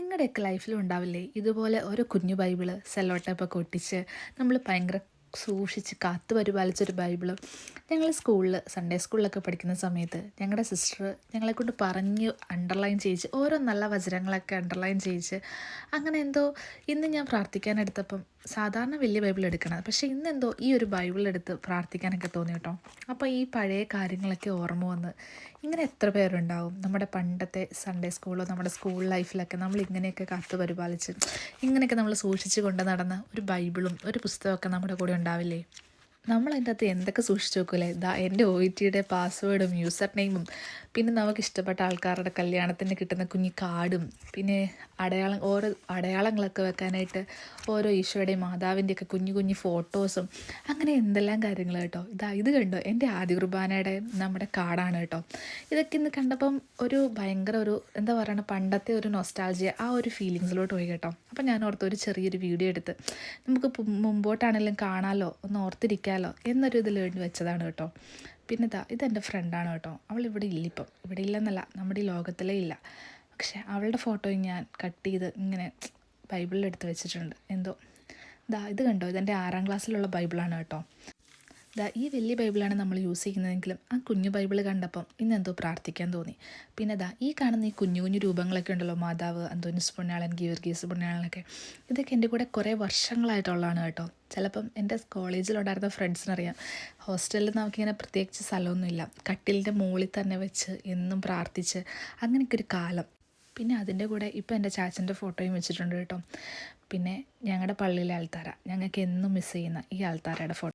നിങ്ങളുടെയൊക്കെ ലൈഫിലും ഉണ്ടാവില്ലേ ഇതുപോലെ ഒരു കുഞ്ഞു ബൈബിള് സെല്ലോ ടേപ്പൊക്കെ ഒട്ടിച്ച് നമ്മൾ ഭയങ്കര സൂക്ഷിച്ച് കാത്തു പരിപാലിച്ചൊരു ബൈബിള്. ഞങ്ങൾ സ്കൂളിൽ സൺഡേ സ്കൂളിലൊക്കെ പഠിക്കുന്ന സമയത്ത് ഞങ്ങളുടെ സിസ്റ്റർ ഞങ്ങളെക്കൊണ്ട് പറഞ്ഞ് അണ്ടർലൈൻ ചെയ്യിച്ച് ഓരോ നല്ല വചനങ്ങളൊക്കെ അണ്ടർലൈൻ ചെയ്യിച്ച് അങ്ങനെ എന്തോ ഇന്ന് ഞാൻ പ്രാർത്ഥിക്കാനെടുത്തപ്പം സാധാരണ വലിയ ബൈബിൾ എടുക്കണം, പക്ഷേ ഇന്നെന്തോ ഈ ഒരു ബൈബിളെടുത്ത് പ്രാർത്ഥിക്കാനൊക്കെ തോന്നി കേട്ടോ. അപ്പോൾ ഈ പഴയ കാര്യങ്ങളൊക്കെ ഓർമ്മ വന്ന് ഇങ്ങനെ എത്ര പേരുണ്ടാവും നമ്മുടെ പണ്ടത്തെ സൺഡേ സ്കൂളോ നമ്മുടെ സ്കൂൾ ലൈഫിലൊക്കെ നമ്മൾ ഇങ്ങനെയൊക്കെ കാത്തു പരിപാലിച്ച് ഇങ്ങനെയൊക്കെ നമ്മൾ സൂക്ഷിച്ച് കൊണ്ട് നടന്ന ഒരു ബൈബിളും ഒരു പുസ്തകമൊക്കെ നമ്മുടെ കൂടെ ഉണ്ടാവില്ലേ. നമ്മൾ അതിൻ്റെ അകത്ത് എന്തൊക്കെ സൂക്ഷിച്ച് വെക്കൂലേ. ഇതാ എൻ്റെ OETയുടെ പാസ്വേഡും യൂസർ നെയിമും പിന്നെ നമുക്ക് ഇഷ്ടപ്പെട്ട ആൾക്കാരുടെ കല്യാണത്തിന് കിട്ടുന്ന കുഞ്ഞി കാർഡും പിന്നെ ഓരോ അടയാളങ്ങളൊക്കെ വെക്കാനായിട്ട് ഓരോ ഈശോയുടെയും മാതാവിൻ്റെയൊക്കെ കുഞ്ഞു കുഞ്ഞു ഫോട്ടോസും അങ്ങനെ എന്തെല്ലാം കാര്യങ്ങൾ കേട്ടോ. ഇത് കണ്ടോ എൻ്റെ ആദ്യ കുർബാനയുടെ നമ്മുടെ കാർഡാണ് കേട്ടോ. ഇതൊക്കെ ഇന്ന് കണ്ടപ്പം ഒരു ഭയങ്കര ഒരു എന്താ പറയുക പണ്ടത്തെ ഒരു നൊസ്റ്റാൾജിയ ആ ഒരു ഫീലിങ്സിലോട്ട് പോയി കേട്ടോ. അപ്പം ഞാൻ ഓർത്ത് ഒരു ചെറിയൊരു വീഡിയോ എടുത്ത് നമുക്ക് മുമ്പോട്ടാണെങ്കിലും കാണാമല്ലോ, ഒന്ന് ഓർത്തിരിക്കാമല്ലോ എന്നൊരു ഇതിൽ വേണ്ടി വെച്ചതാണ് കേട്ടോ. പിന്നെ ഇതെൻ്റെ ഫ്രണ്ടാണ് കേട്ടോ. അവൾ ഇവിടെ ഇല്ല, ഇപ്പം ഇവിടെ ഇല്ലെന്നല്ല, നമ്മുടെ ഈ ലോകത്തിലേ ഇല്ല. പക്ഷേ അവളുടെ ഫോട്ടോയും ഞാൻ കട്ട് ചെയ്ത് ഇങ്ങനെ ബൈബിളിൽ എടുത്ത് വെച്ചിട്ടുണ്ട്. എന്തോ ഇത് കണ്ടോ, ഇതെൻ്റെ 6ാം ക്ലാസ്സിലുള്ള ബൈബിളാണ് കേട്ടോ. ഈ വലിയ ബൈബിളാണ് നമ്മൾ യൂസ് ചെയ്യുന്നതെങ്കിലും ആ കുഞ്ഞു ബൈബിൾ കണ്ടപ്പം ഇന്നെന്തോ പ്രാർത്ഥിക്കാൻ തോന്നി. പിന്നെ ഈ കാണുന്ന ഈ കുഞ്ഞു കുഞ്ഞു രൂപങ്ങളൊക്കെ ഉണ്ടല്ലോ, മാതാവ്, അന്തോനിസ് പുണ്യാളൻ, ഗീവർഗീസ് പുണ്യാളനൊക്കെ, ഇതൊക്കെ എൻ്റെ കൂടെ കുറേ വർഷങ്ങളായിട്ടുള്ളതാണ് കേട്ടോ. ചിലപ്പം എൻ്റെ കോളേജിലുണ്ടായിരുന്ന ഫ്രണ്ട്സിനറിയാം, ഹോസ്റ്റലിൽ നമുക്കിങ്ങനെ പ്രത്യേകിച്ച് സ്ഥലമൊന്നുമില്ല, കട്ടിലിൻ്റെ മുകളിൽ തന്നെ വെച്ച് എന്നും പ്രാർത്ഥിച്ച് അങ്ങനെയൊക്കെ ഒരു കാലം. പിന്നെ അതിൻ്റെ കൂടെ ഇപ്പോൾ എൻ്റെ ചാച്ചൻ്റെ ഫോട്ടോയും വെച്ചിട്ടുണ്ട് കേട്ടോ. പിന്നെ ഞങ്ങളുടെ പള്ളിയിലെ ആൾത്താര, ഞങ്ങൾക്ക് എന്നും മിസ് ചെയ്യുന്ന ഈ ആൾത്താരയുടെ ഫോട്ടോ.